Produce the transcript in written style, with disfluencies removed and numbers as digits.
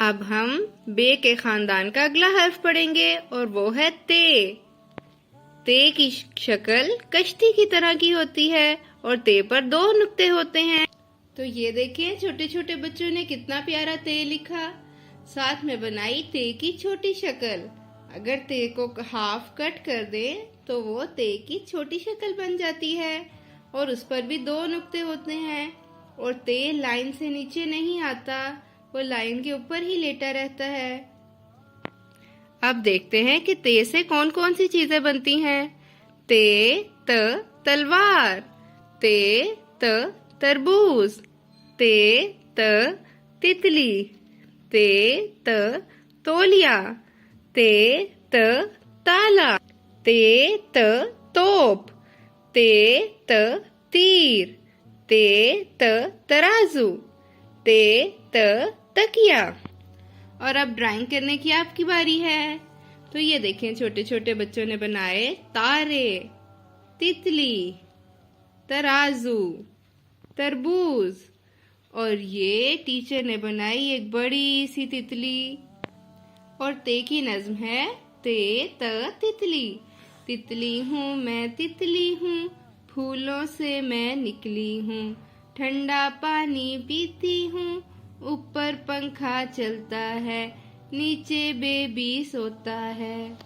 अब हम बे के खानदान का अगला हर्फ पढ़ेंगे और वो है ते। ते की शक्ल कश्ती की तरह की होती है और ते पर 2 नुक्ते होते हैं। तो ये देखिए छोटे छोटे बच्चों ने कितना प्यारा ते लिखा, साथ में बनाई ते की छोटी शक्ल। अगर ते को हाफ कट कर दें तो वो ते की छोटी शक्ल बन जाती है और उस पर भी 2 नुक्ते होते हैं और ते लाइन से नीचे नहीं आता, वो लाइन के ऊपर ही लेटा रहता है। अब देखते हैं कि ते से कौन कौन सी चीजें बनती हैं। ते त तलवार, ते त तरबूज, ते त तितली, ते त तौलिया, ते त ताला, ते त तोप, ते त तीर, ते त तराजू, ते त तकिया। और अब ड्राइंग करने की आपकी बारी है। तो ये देखें छोटे छोटे बच्चों ने बनाए तारे, तितली, तराजू, तरबूज और ये टीचर ने बनाई एक बड़ी सी तितली। और ते की नज्म है ते त तितली, तितली हूँ मैं तितली हूँ, फूलों से मैं निकली हूँ, ठंडा पानी पीती हूँ, ऊपर पंखा चलता है, नीचे बेबी सोता है।